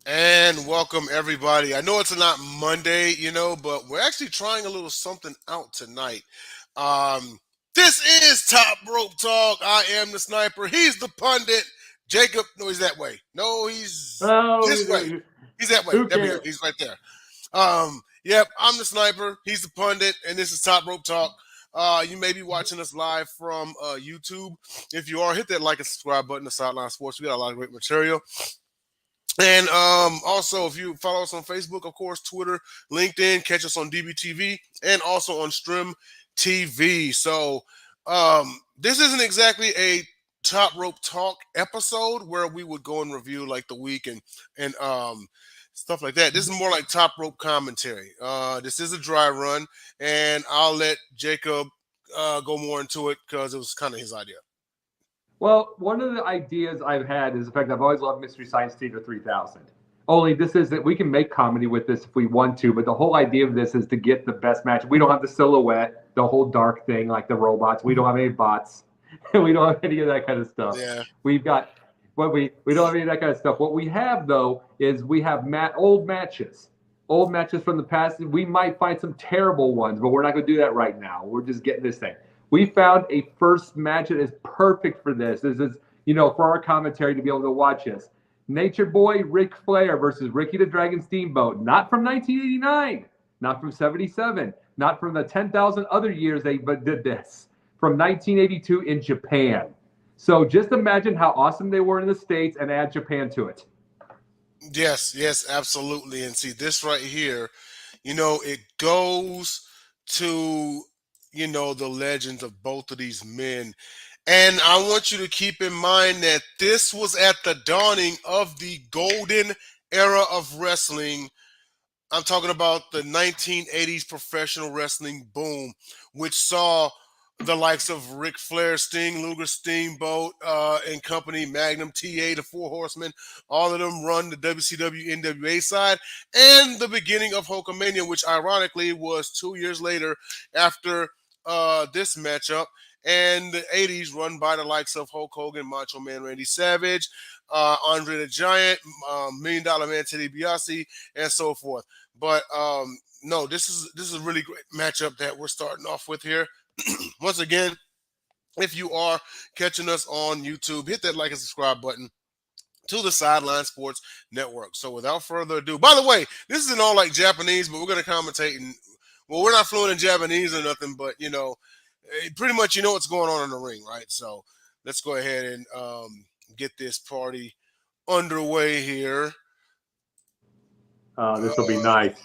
And welcome everybody. I know it's not Monday, but we're actually trying a little something out tonight. Um, this is Top Rope Talk. I am the sniper. He's the pundit. Jacob, no, he's that way. No, he's Oh, this way. He's that way. who There we go. cares? He's right there. Yep, I'm the sniper. He's the pundit, and this is Top Rope Talk. You may be watching us live from YouTube. If you are, hit that like and subscribe button to Sideline Sports. We got a lot of great material. And also, if you follow us on Facebook, of course, Twitter, LinkedIn, catch us on DBTV, and also on Strim TV. So this isn't exactly a Top Rope Talk episode where we would go and review like the week and stuff like that. This is more like Top Rope commentary. This is a dry run, and I'll let Jacob go more into it because it was kind of his idea. Well, one of the ideas I've had is the fact I've always loved Mystery Science Theater 3000. Only this is that we can make comedy with this if we want to, but the whole idea of this is to get the best match. We don't have the silhouette, the whole dark thing like the robots. We don't have any bots. We don't have any of that kind of stuff. Yeah. We've got we don't have any of that kind of stuff. What we have though is we have old matches from the past. We might find some terrible ones, but we're not going to do that right now. We're just getting this thing. We found a first match that is perfect for this. This is, for our commentary to be able to watch this. Nature Boy Ric Flair versus Rickey the Dragon Steamboat. Not from 1989, not from 77, not from the 10,000 other years they did this. From 1982 in Japan. So just imagine how awesome they were in the States and add Japan to it. Yes, absolutely. And see, this right here, it goes to the legends of both of these men. And I want you to keep in mind that this was at the dawning of the golden era of wrestling. I'm talking about the 1980s professional wrestling boom, which saw the likes of Ric Flair, Sting, Luger, Steamboat, and company, Magnum, TA, the Four Horsemen, all of them run the WCW NWA side, and the beginning of Hulkamania, which ironically was 2 years later after this matchup, and the 80s run by the likes of Hulk Hogan, Macho Man Randy Savage, Andre the Giant, $1 Million Man Teddy DiBiase, and so forth. But no, this is a really great matchup that we're starting off with here. Once again, if you are catching us on YouTube, hit that like and subscribe button to the Sideline Sports Network. So without further ado, by the way, this isn't all like Japanese, but we're going to commentate. Well, we're not fluent in Japanese or nothing, but, pretty much what's going on in the ring, right? So let's go ahead and get this party underway here. This will be nice.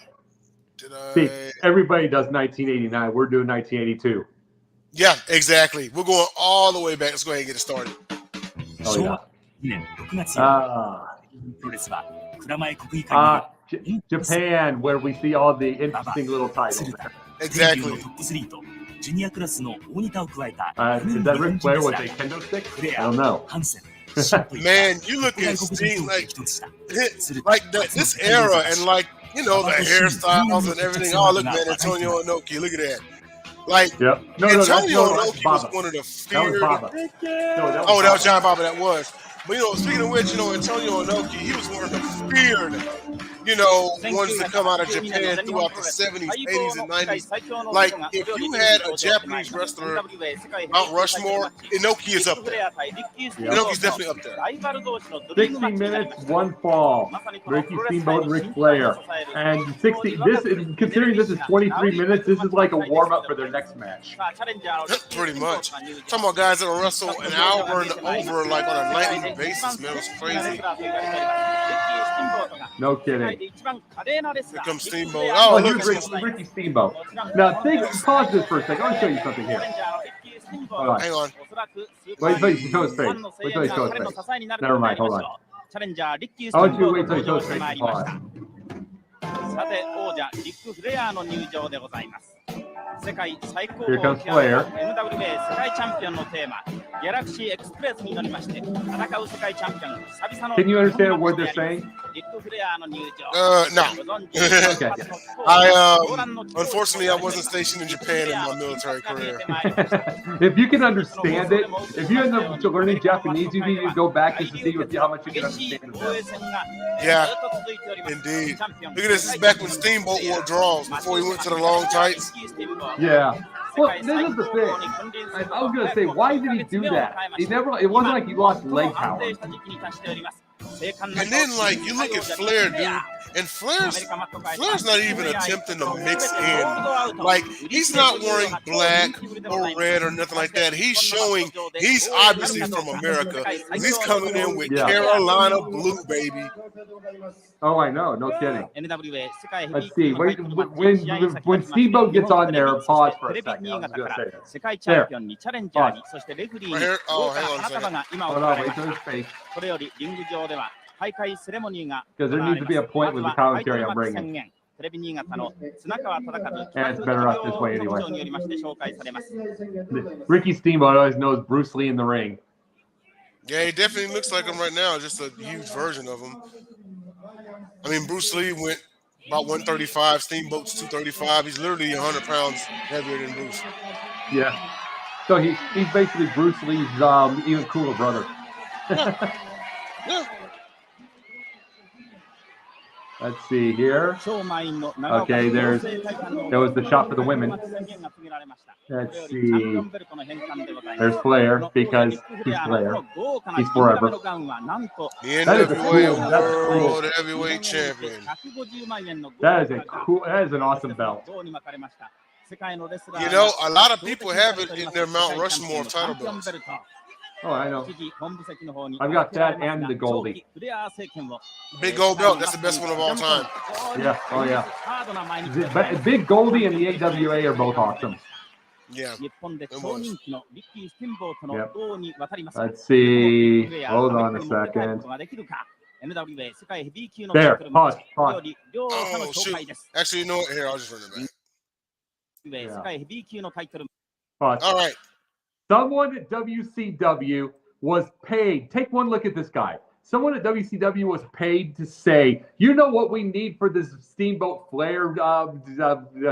See, everybody does 1989. We're doing 1982. Yeah, exactly. We're going all the way back. Let's go ahead and get it started. Oh, yeah. Japan, where we see all the interesting little titles there. Exactly. Is that Ric Flair with a kendo stick? I don't know. Man, you look at Sting like this era and the hairstyles and everything. Oh, look, man, Antonio Inoki. Look at that. Antonio Inoki was one of the feared. That was John Baba. That was. But speaking of which, Antonio Inoki, he was one of the feared, ones that come out of Japan throughout the 70s, 80s, and 90s. Like, if you had a Japanese wrestler, Mount Rushmore, Inoki is up there. Inoki's definitely up there. 60 minutes, one fall. Rickey, Steamboat, and Ric Flair. And considering this is 23 minutes, this is like a warm-up for their next match. Pretty much. Talking about guys that will wrestle an hour and over, like, on a nightly basis, man. It's crazy. No kidding. Here comes Steamboat. Oh, here's Rickey Steamboat. Now, pause this for a second. I want to show you something here. Hold on. Hang on. Wait till he shows his face. Wait till he shows his face. Never mind. Hold on. I want you to wait till he shows his face. Pause. さて王者リック・フレアの入場でございます。世界最高峰級の NWA 世界チャンピオンのテーマギャラクシーエクスプレスに乗りまして戦う世界チャンピオン久々の Can you understand what they're saying? リック・フレアの入場 No. ご存知 Unfortunately, I wasn't stationed in Japan in my military career. If you can understand it, if you end up learning Japanese, you need to go back just to see how much you can understand it. Yeah, indeed. Look at this. This is back when Steamboat wore draws before he went to the long tights. Yeah. Well, this is the thing. I was gonna say, why did he do that? He never. It wasn't like he lost leg power. And then, like, you look at Flair, dude, and Flair's not even attempting to mix in. Like, he's not wearing black or red or nothing like that. He's showing he's obviously from America. He's coming in with Carolina blue, baby. Oh, I know. No kidding. Let's see. When Steamboat gets on there, pause for a second. I was gonna say this. There. Pause. Right here. Oh, hang on a second. Hold on. Wait till his face. これよりリング上では大会セレモニーが Because there needs to be a point with the commentary I'm bringing. テレビ新潟の綱川忠和 And it's better up this way anyway. によりまして紹介されます Ricky Steamboat always knows Bruce Lee in the ring. Yeah, he definitely looks like him right now. Just a huge version of him. I mean, Bruce Lee went about 135. Steamboat's 235. He's literally 100 pounds heavier than Bruce. Yeah. So he's basically Bruce Lee's even cooler brother. Yeah. Let's see here. Okay, there was the shot for the women. Let's see. There's Flair because he's Flair. He's forever. The NWA World Heavyweight Champion. That is an awesome belt. You know, a lot of people have it in their Mount Rushmore title belts. Oh, I know. I've got that and the Goldie. Big gold belt. That's the best one of all time. Yeah. Oh, yeah. Big Goldie and the AWA are both awesome. Yeah. Yep. Let's see. Hold on a second. There. Pause. Oh, shoot. Actually, you know what? Here, I'll just run it back. Pause. All right. Someone at WCW was paid. Take one look at this guy. Someone at WCW was paid to say, you know what we need for this Steamboat Flair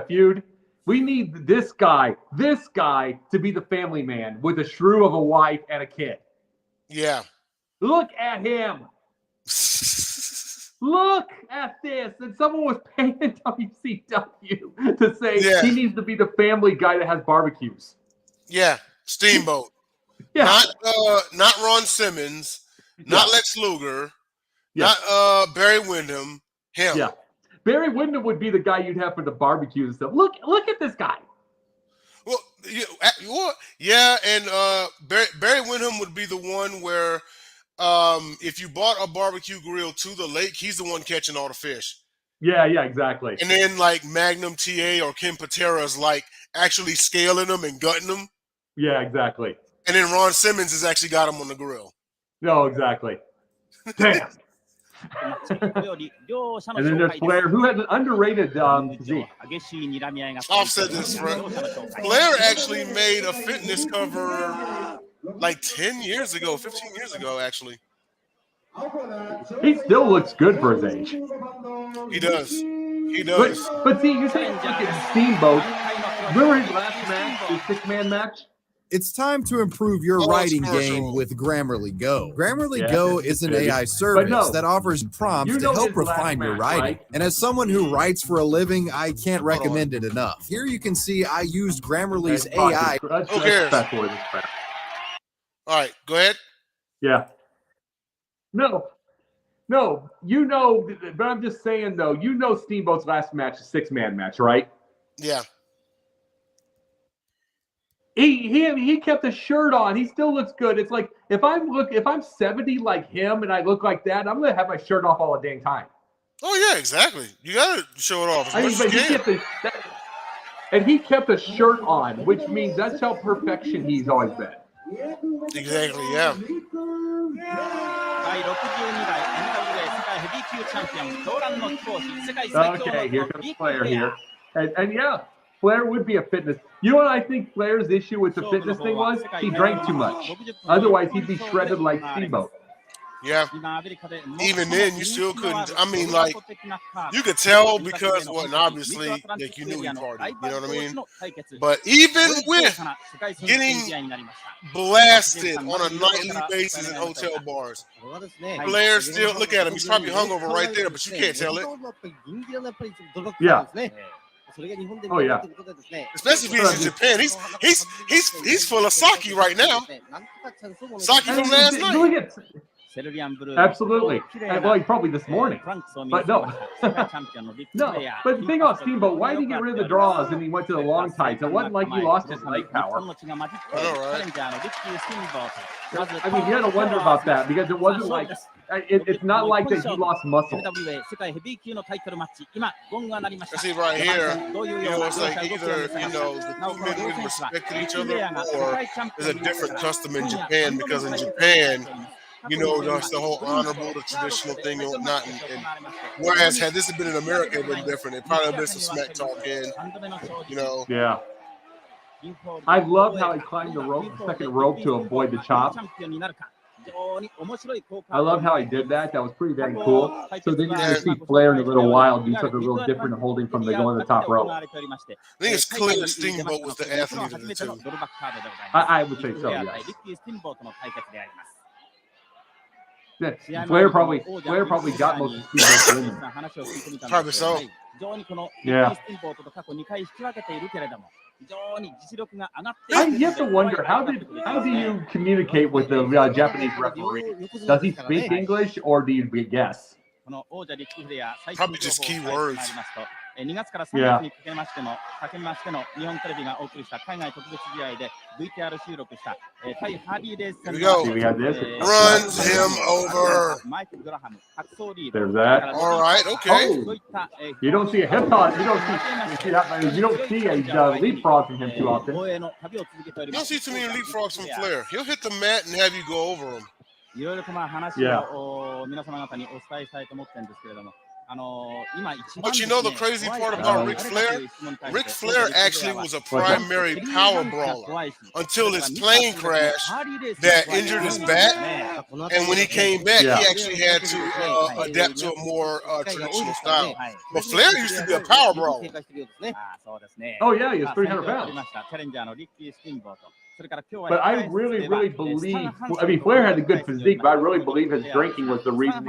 feud? We need this guy to be the family man with a shrew of a wife and a kid. Yeah. Look at him. Look at this. And someone was paying WCW to say he needs to be the family guy that has barbecues. Yeah. Steamboat. Yeah. Not Ron Simmons, not Lex Luger, not Barry Windham, him. Yeah. Barry Windham would be the guy you'd have for the barbecues and stuff. Look at this guy. Well, and Barry Windham would be the one where if you bought a barbecue grill to the lake, he's the one catching all the fish. Yeah, exactly. And then like Magnum TA or Ken Patera is like actually scaling them and gutting them. Yeah, exactly. And then Ron Simmons has actually got him on the grill. No, exactly. Damn. And then there's Flair, who has an underrated physique. I've said this, Flair actually made a fitness cover like 10 years ago, 15 years ago, actually. He still looks good for his age. He does. He does. But see, you're saying look at Steamboat. Remember his last match, his six-man match? It's time to improve your writing game with Grammarly Go. Grammarly Go is an AI service that offers prompts to help refine your writing. Right? And as someone who writes for a living, I can't recommend it enough. Here you can see I used Grammarly's AI. Who cares? All right, go ahead. Yeah. No, you know, but I'm just saying, though, you know Steamboat's last match, a six-man match, right? Yeah. He kept a shirt on. He still looks good. It's like if I'm 70 like him and I look like that, I'm gonna have my shirt off all the dang time. Oh yeah, exactly. You gotta show it off. He kept a shirt on, which means that's how perfection he's always been. Exactly. Yeah. Okay, here comes Flair here, and yeah. Flair would be a fitness. You know what I think Flair's issue with the fitness thing was? He drank too much. Otherwise, he'd be shredded like Steamboat. Yeah. Even then, you still couldn't. I mean, like, you could tell because, and obviously, like, you knew he partied. You know what I mean? But even with getting blasted on a nightly basis in hotel bars, Flair still, look at him. He's probably hungover right there, but you can't tell it. Yeah. Oh yeah. Especially if he's in Japan. He's full of sake right now. Sake from last night. Absolutely. Well, probably this morning. But no. No. But the thing about Steamboat, why did he get rid of the draws and he went to the long tights? It wasn't like he lost his leg power. All right. I mean, you had to wonder about that because it wasn't like it's not like that he lost muscle. See right here, it's like either the two men really respected each other, or there's a different custom in Japan because in Japan, that's the whole honorable, the traditional thing and whatnot. And whereas had this been in America, it would have been different. It probably would have been some smack talking, Yeah. I love how he climbed the second rope to avoid the chop. I love how he did that. That was pretty dang cool. So then you're going to see Flair in a little while do something a little different holding from the going to the top rope. I think it's clear Steamboat was the athlete of the two. I would say so, yes. Flair probably got most of Steamboat's women. Probably so. Yeah. I have to wonder how do you communicate with the Japanese referee? Does he speak English or do you guess? Probably just key words. 2月から3月にかけましての日本テレビがお送りした海外特別試合で VTR 収録した対ハーリーレース戦の runs him over. There's that. All right, okay. You don't see a hip toss. You don't see a leapfrog from him too often. You don't see too many leapfrogs from Flair. He'll hit the mat and have you go over him. いろいろと話を皆様方にお伝えしたいと思ってるんですけれども。But you know the crazy part about Ric Flair? Ric Flair actually was a primary power brawler until his plane crash that injured his back. And when he came back, he actually had to adapt to a more traditional style. But Flair used to be a power brawler. Oh, yeah, he was 300 pounds. But I really believe, Flair had a good physique, but I really believe his drinking was the reason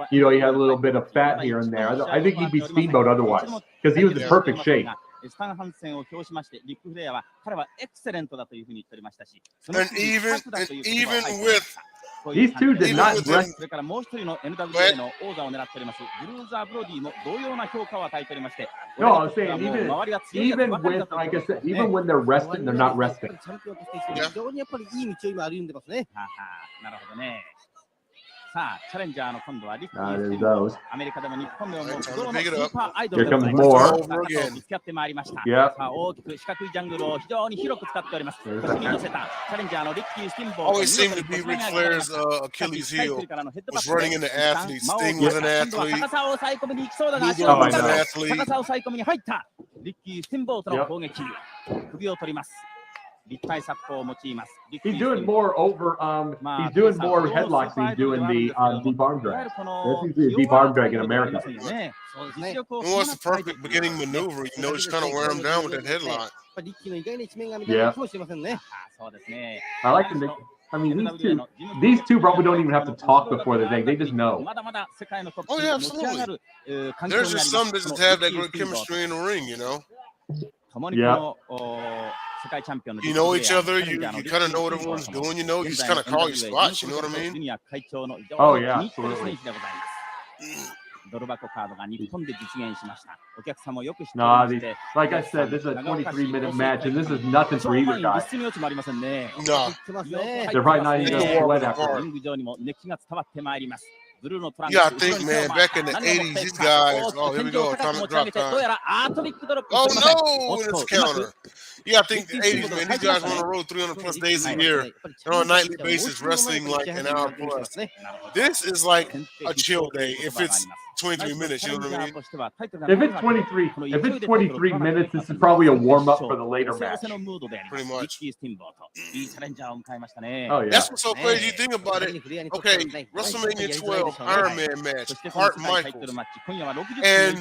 he had a little bit of fat here and there. I think he'd be Steamboat otherwise, because he was in perfect shape. And even with these two did not rest. No, I was saying even with, like I said, even when they're resting, they're not resting. Yeah. There's those. Here comes more. Yeah. Always seemed to be Ric Flair's Achilles heel. Was running into athletes. Sting was an athlete. Luger was an athlete. He's doing more he's doing more headlocks than he's doing the deep arm drag. This is the deep arm drag in America. Well, it's the perfect beginning maneuver. Just kind of wear him down with that headlock. Yeah. I like the these two probably don't even have to talk before the thing. They just know. Oh, yeah, absolutely. There's just some that just have that good chemistry in the ring, Yeah. You know each other. You kind of know what everyone's doing. You just kind of call your spots. You know what I mean? Oh, yeah, absolutely. Nah, like I said, this is a 23-minute match, and this is nothing for either guy. No. They're probably not even going to sweat after. Yeah, I think, man, back in the 80s, these guys, oh, here we go, drop time. Oh, no, it's a counter. Yeah, I think the 80s, man, these guys were on the road 300 plus days a year. They're on a nightly basis, wrestling like an hour plus. This is like a chill day. If it's 23 minutes. You know what I mean? If it's 23 minutes, this is probably a warm up for the later match. Pretty much. Oh yeah. That's what's so crazy. You think about it. Okay, WrestleMania 12 Iron Man match, Hart Michaels, and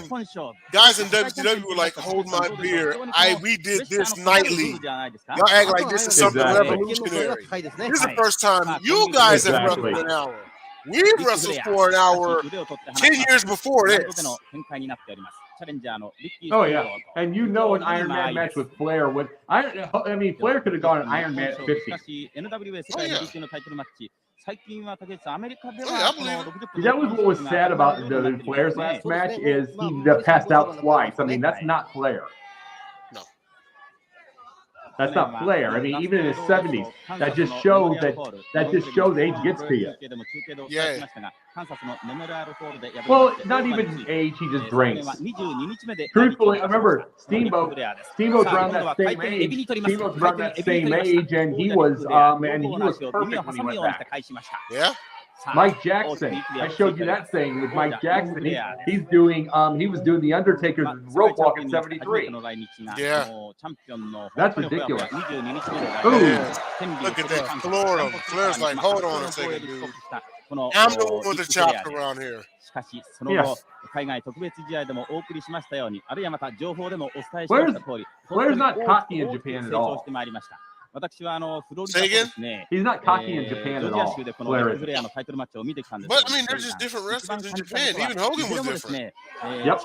guys in WCW were like, "Hold my beer, we did this nightly. Y'all act like this is something revolutionary. This is the first time you guys have wrestled an hour. We wrestled for an hour 10 years before this." Oh yeah, and you know an Iron Man match with Flair would. I mean, Flair could have gone an Iron Man at 50. That was what was sad about the Flair's last match is he passed out twice. I mean, that's not Flair. No. That's not Flair. I mean, even in his 70s, that just shows age gets to you. Yeah. Well, not even age, he just drinks. Truthfully, I remember Steamboat's around that same age. Steamboat's around that same age, and he was perfect when he went back. Yeah. Mike Jackson, I showed you that thing with Mike Jackson. He was doing the Undertaker's rope walk at 73. Yeah. That's ridiculous. Ooh. Look at that. Flair's like, hold on a second, dude. I'm the one with the chops around here. Flair's not cocky in Japan at all. Say again? He's not cocky in Japan at all. Flair is. But I mean, they're just different wrestlers in Japan. Even Hogan was different. Yep.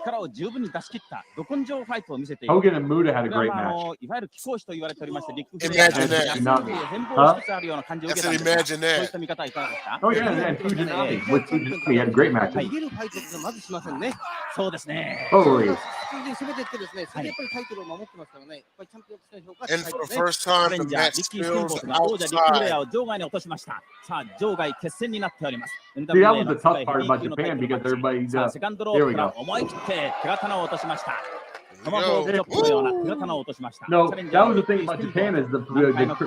Hogan and Muta had a great match. Imagine that. Huh? I said, imagine that. Oh yeah, and Fujinami. With Fujinami had a great match. Holy. And for the first time, the match spills outside. See, that was the tough part about Japan because everybody. Here we go. No, that was the thing about Japan is the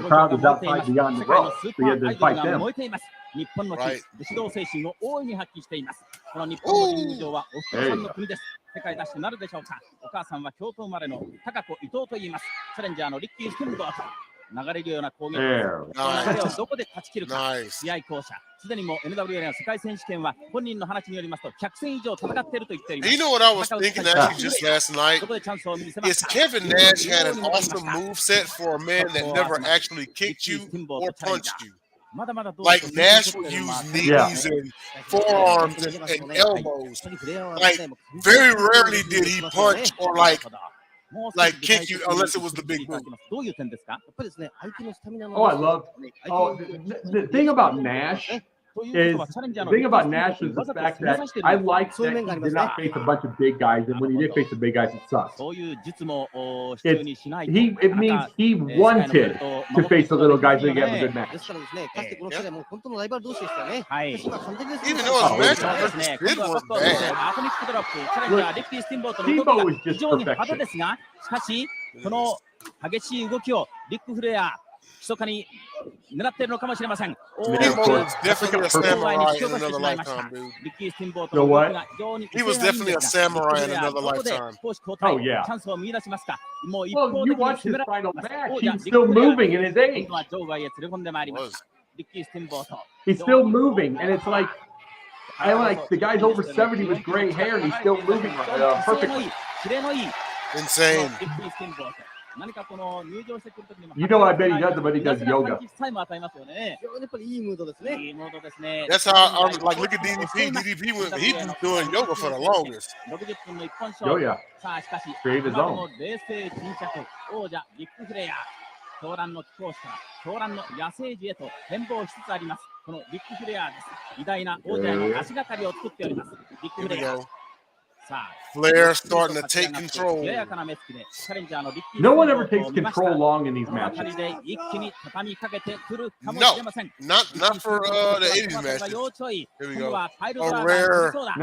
crowd was outside beyond the rope. So you had to fight them. Right. There. Nice. すでにも NWA の世界選手権は本人の話によりますと100戦以上戦っていると言っています。 You know what I was thinking actually just last night? Is Kevin Nash had an awesome moveset for a man that never actually kicked you or punched you. Like Nash would use knees and forearms and elbows. Like very rarely did he punch or like kick you unless it was the big boot. Oh, I love. Oh, the thing about Nash is the fact that I like that he did not face a bunch of big guys, and when he did face the big guys, it sucks. It means he wanted to face the little guys so he could have a good match. Even though his match did work bad. Steamboat was just perfection. しかし、この激しい動きをリック・フレア、密かに狙っているのかもしれません。Steamboat was definitely a samurai in another lifetime, dude. So what? He was definitely a samurai in another lifetime. Oh, yeah. Well, you watch his final match. He's still moving in his age. He's still moving, and it's like, I like the guy's over 70 with gray hair, and he's still moving perfectly. Insane. You know, I bet he does it, but he does yoga. That's how I like. Look at DDP. DDP he's been doing yoga for the longest. Oh yeah. Create his own. 狂乱の貴公子から狂乱の野生児へと変貌しつつあります。このリック・フレアです。偉大な王者への足がかりを作っております。リック・フレア。 Flair starting to take control. No one ever takes control long in these matches. No, not for the 80s matches. Here we go. A rare Flair.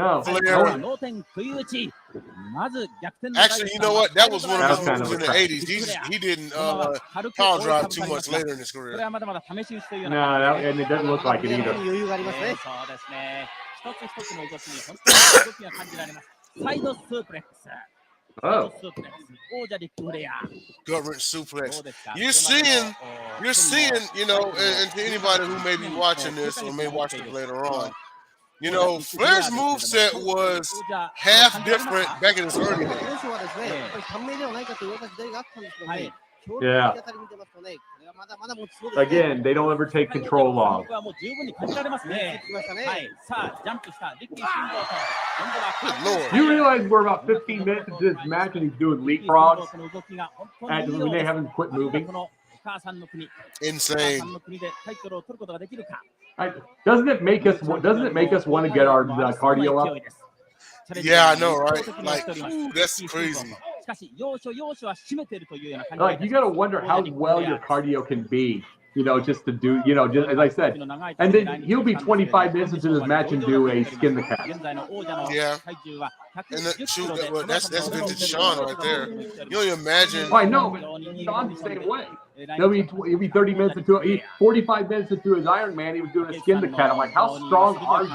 Actually, you know what? That was one of his moves in the 80s. He didn't power drive too much later in his career. No, and it doesn't look like it either. つ一つの動きに本当に動きが感じられます。サイドスープレックス。Oh. Government suplex. You're seeing, you know, and to anybody who may be watching this or may watch it later on, you know, Flair's moveset was half different back in his early days. Yeah. Again, they don't ever take control long. You realize we're about 15 minutes into this match and he's doing leapfrogs and when they haven't quit moving. Insane. Doesn't it make us want to get our cardio up? Yeah, I know, right? Like, ooh, that's crazy. Like, you got to wonder how well your cardio can be, you know, just to do, you know, just as I said. And then he'll be 25 minutes into this match and do a skin the cat. Yeah. And that's vintage Sean right there. You don't even imagine. Oh, I know, but Sean's the same way. He'll be 30 minutes into it. 45 minutes into his Iron Man, he was doing a skin the cat. I'm like, how strong are you?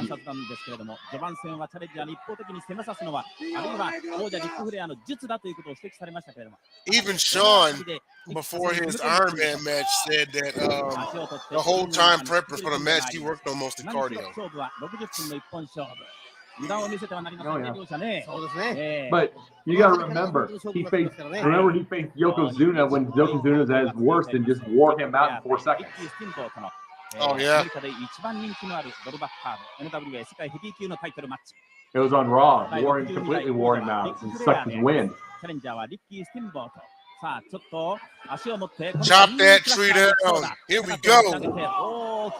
Even Sean, before his Iron Man match, said that the whole time prepping for the match, he worked on most of the cardio. But you got to remember, he faced Yokozuna when Yokozuna's at his worst and just wore him out in 4 seconds. Oh, yeah. It was on Raw. Completely wore him out and sucked his wind. Chop that tree down. Here we go.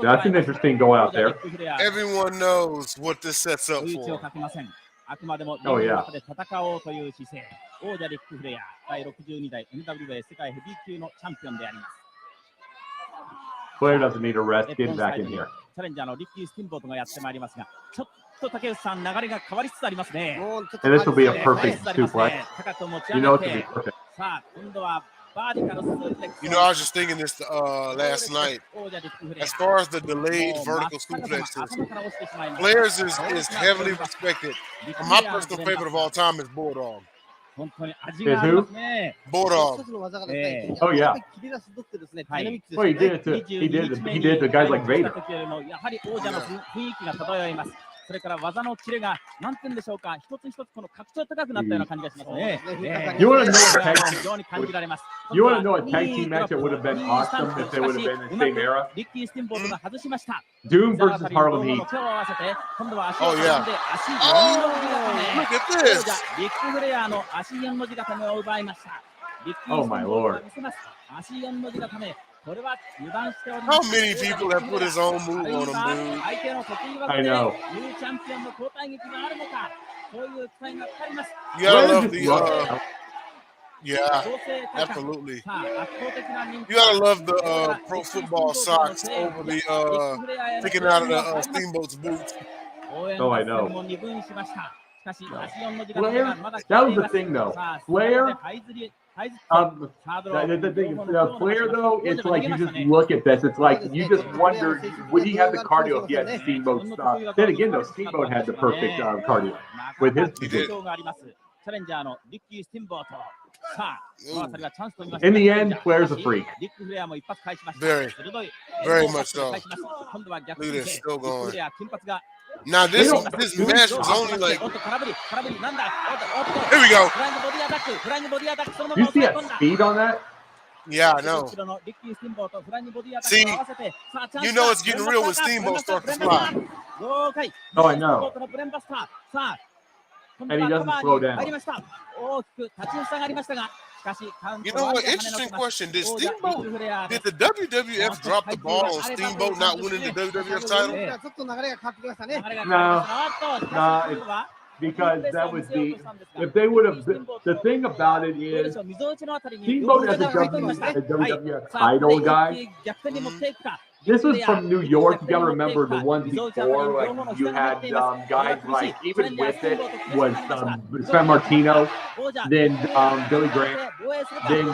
That's an interesting go out there. Everyone knows what this sets up for. Oh, yeah. Flair doesn't need a rest. Get back in here. And this will be a perfect suplex. You know it will be perfect. You know, I was just thinking this last night. As far as the delayed vertical suplexes, Flair's is heavily respected. And my personal favorite of all time is Bulldog. Is who? Bulldog. Oh yeah. Well, he did it to guys like Vader. You want to know a tag team match that would have been awesome if they would have been in the same era? Doom versus Harlem Heat. Oh yeah. Oh, look at this. Oh my Lord. How many people have put his own move on him, dude? I know. You gotta love the yeah, absolutely. You gotta love the pro football socks over the sticking out of the Steamboat's boots. Oh, I know. Flair, that was the thing though. Flair, the thing, Flair though, it's like you just look at this. It's like you just wonder, would he have the cardio if he had Steamboat stuff? Then again, though, Steamboat had the perfect cardio with his position. In the end, Flair's a freak. Very, very much so. Look at this, still going. Now this match was only like. Here we go. You see that speed on that? Yeah, I know. See, you know it's getting real when Steamboat starts to fly. Oh, I know. And he doesn't slow down. You know what? Interesting question. Did the WWF drop the ball on Steamboat not winning the WWF title? No. because that was if they would have, the thing about it is, Steamboat as a WWF title guy, this was from New York. You got to remember the ones before, like you had guys like, even with it, was San Martino, then Billy Graham, then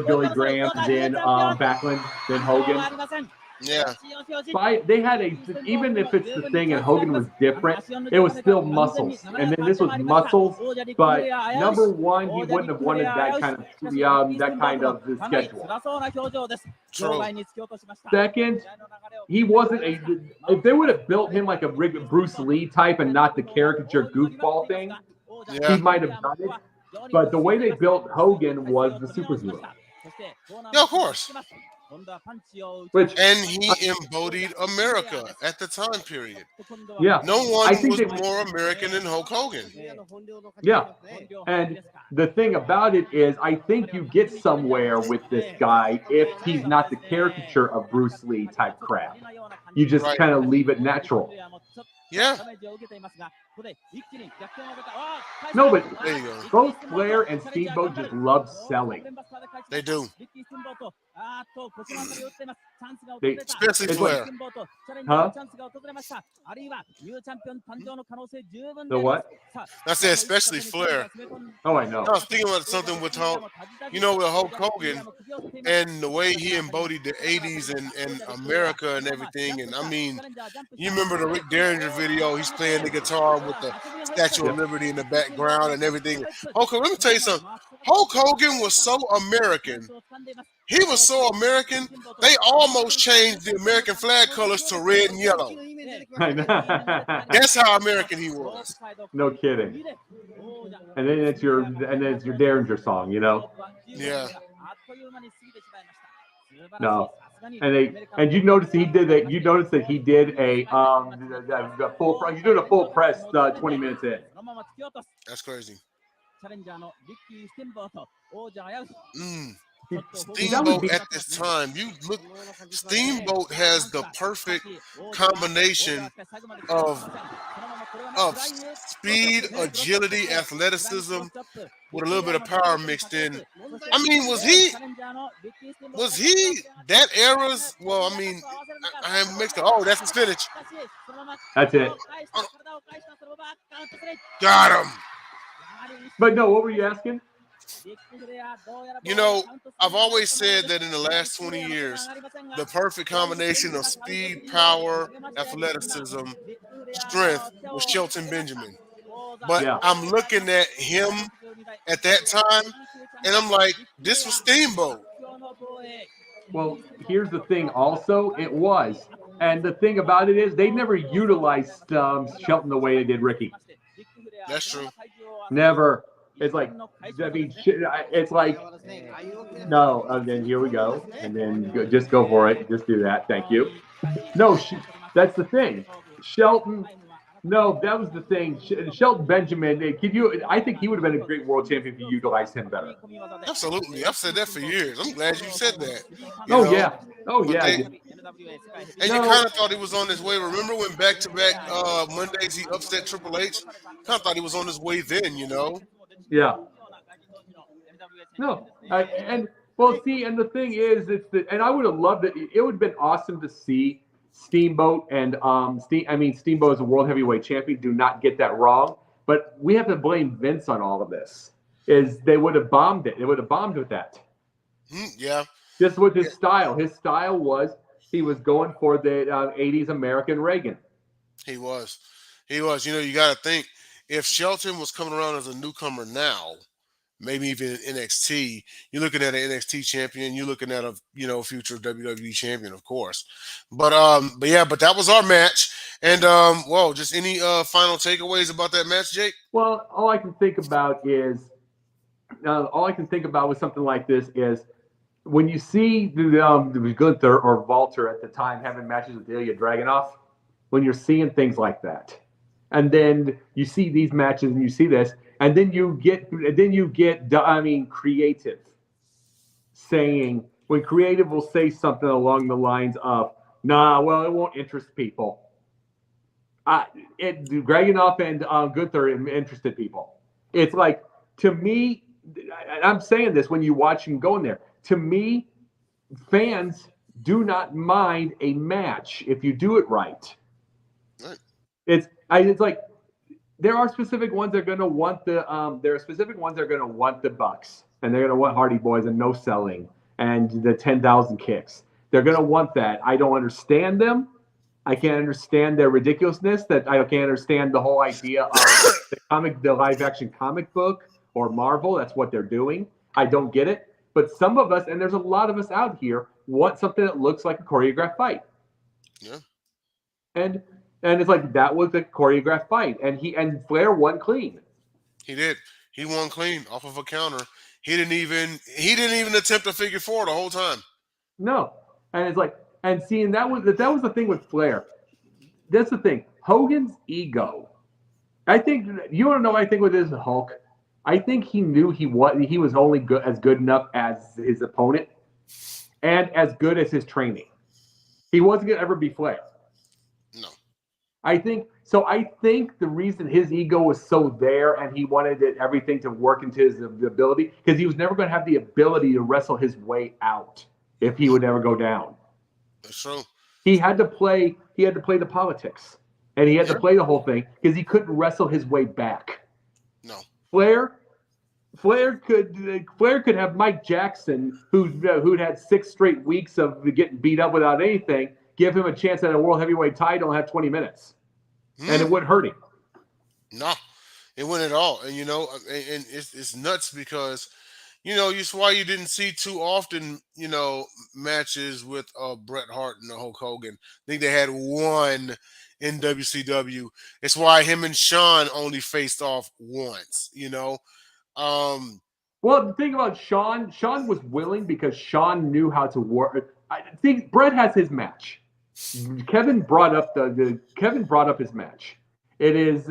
Billy Graham, then Backlund, then Hogan. Yeah. They had even if it's the thing and Hogan was different, it was still Muscles. And then this was Muscles, but number one, he wouldn't have wanted that kind of schedule. True. Second, he wasn't if they would have built him like a Bruce Lee type and not the caricature goofball thing, he might have done it. But the way they built Hogan was the superhero. Yeah, of course. And he embodied America at the time period. Yeah. No one was more American than Hulk Hogan. Yeah. And the thing about it is, I think you get somewhere with this guy if he's not the caricature of Bruce Lee type crap. You just kind of leave it natural. Yeah. No, but both Flair and Steamboat just love selling. They do. Especially Flair. Huh? The what? I said especially Flair. Oh, I know. I was thinking about something with Hulk, with Hulk Hogan and the way he embodied the 80s and America and everything. And I mean, you remember the Rick Derringer video? He's playing the guitar with the Statue of Liberty in the background and everything. Okay, let me tell you something. Hulk Hogan was so American. He was so American, they almost changed the American flag colors to red and yellow. That's how American he was. No kidding. And then it's your Derringer song, Yeah. No. And you notice he did that. You notice that he did a full press. He's doing a full press 20 minutes in. That's crazy. Steamboat at this time, Steamboat has the perfect combination of speed, agility, athleticism, with a little bit of power mixed in. I mean, was he that era's? Well, I mean, I am mixed up. Oh, that's his finish. That's it. Got him. But no, what were you asking? I've always said that in the last 20 years, the perfect combination of speed, power, athleticism, strength was Shelton Benjamin. But I'm looking at him at that time, and I'm like, this was Steamboat. Well, here's the thing also, it was. And the thing about it is they never utilized Shelton the way they did Rickey. That's true. Never. It's like, it's like, no, and then here we go. And then just go for it. Just do that. Thank you. No, that's the thing. Shelton, no, that was the thing. Shelton Benjamin, I think he would have been a great world champion if you utilized him better. Absolutely. I've said that for years. I'm glad you said that. Yeah. And you kind of thought he was on his way. Remember when back-to-back Mondays he upset Triple H? Kind of thought he was on his way then, Yeah. No. And the thing is, and I would have loved it. It would have been awesome to see Steamboat and Steamboat as a world heavyweight champion. Do not get that wrong. But we have to blame Vince on all of this. They would have bombed it. They would have bombed with that. Yeah. Just with his style. His style was he was going for the 80s American Reagan. He was. You got to think, if Shelton was coming around as a newcomer now, maybe even in NXT, you're looking at an NXT champion, you're looking at a future WWE champion, of course. But that was our match. And just any final takeaways about that match, Jake? Well, all I can think about with something like this is when you see Gunther or Walter at the time having matches with Ilya Dragunov, when you're seeing things like that. And then you see these matches and you see this, and then you get creative saying, when creative will say something along the lines of, nah, well, it won't interest people. Dragunov and Gunther interested people. It's like, to me, and I'm saying this when you watch him go in there, to me, fans do not mind a match if you do it right. Right. It's like, there are specific ones that are going to want the Bucks, and they're going to want Hardy Boys and no selling and the 10,000 kicks. They're going to want that. I don't understand them. I can't understand their ridiculousness. That I can't understand the whole idea of the live action comic book or Marvel. That's what they're doing. I don't get it. But some of us, and there's a lot of us out here, want something that looks like a choreographed fight. Yeah. And it's like, that was a choreographed fight, and Flair won clean. He did. He won clean off of a counter. He didn't even attempt to figure four the whole time. No. And it's like, and seeing that was the thing with Flair. That's the thing. Hogan's ego. I think, you want to know what I think with this Hulk? I think he knew he was only good enough as his opponent and as good as his training. He wasn't going to ever be Flair. No. I think the reason his ego was so there and he wanted everything to work into his ability, because he was never going to have the ability to wrestle his way out if he would ever go down. That's true. He had to play the politics, and he had to play the whole thing because he couldn't wrestle his way back. No. Flair could have Mike Jackson, who'd had 6 straight weeks of getting beat up without anything, give him a chance at a world heavyweight title and have 20 minutes. And it wouldn't hurt him. No, it wouldn't at all. And, and it's nuts because, it's why you didn't see too often, matches with Bret Hart and Hulk Hogan. I think they had one in WCW. It's why him and Shawn only faced off once, Well, the thing about Shawn was willing because Shawn knew how to work. I think Bret has his match. Kevin brought up his match. It is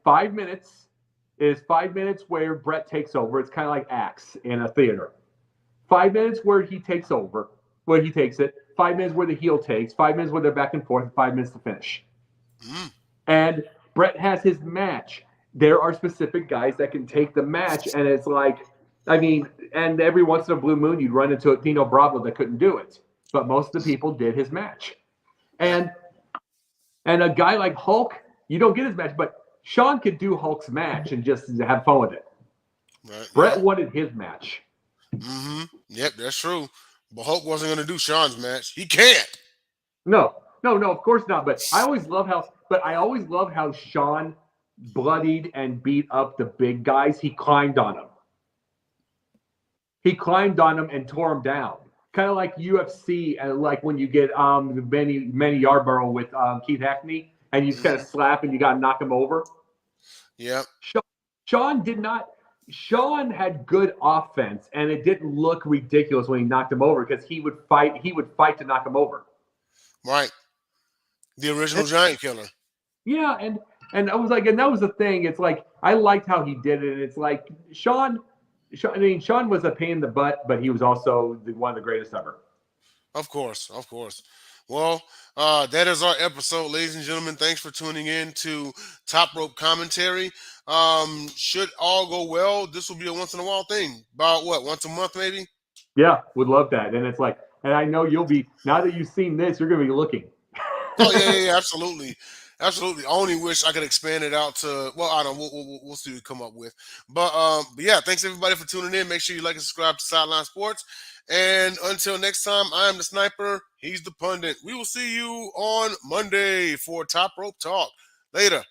5 minutes. It is 5 minutes where Bret takes over. It's kind of like Axe in a theater. 5 minutes where he takes over, where he takes it. 5 minutes where the heel takes. 5 minutes where they're back and forth. 5 minutes to finish. And Bret has his match. There are specific guys that can take the match, and it's like, and every once in a blue moon you'd run into a Dino Bravo that couldn't do it. But most of the people did his match. And a guy like Hulk, you don't get his match, but Shawn could do Hulk's match and just have fun with it. Right. Bret wanted his match. Mm-hmm. Yep, that's true. But Hulk wasn't going to do Shawn's match. He can't. No, of course not. But I always love how Shawn bloodied and beat up the big guys. He climbed on them. And tore them down. Kind of like UFC, and like when you get Manny Yarborough with Keith Hackney, and you just kind of slap and you got to knock him over. Yeah. Shawn had good offense, and it didn't look ridiculous when he knocked him over because he would fight to knock him over. Right. The original Giant Killer. Yeah, and I was like, and that was the thing. It's like, I liked how he did it. And it's like Shawn was a pain in the butt, but he was also one of the greatest ever. Of course. Well, that is our episode, ladies and gentlemen. Thanks for tuning in to Top Rope Commentary. Should all go well, this will be a once-in-a-while thing. About once a month maybe? Yeah, would love that. And it's like, and I know you'll be, now that you've seen this, you're going to be looking. Oh, yeah, absolutely. Absolutely. I only wish I could expand it out to, I don't know. We'll see what we come up with. But yeah, thanks everybody for tuning in. Make sure you like and subscribe to Sideline Sports. And until next time, I am the Sniper. He's the Pundit. We will see you on Monday for Top Rope Talk. Later.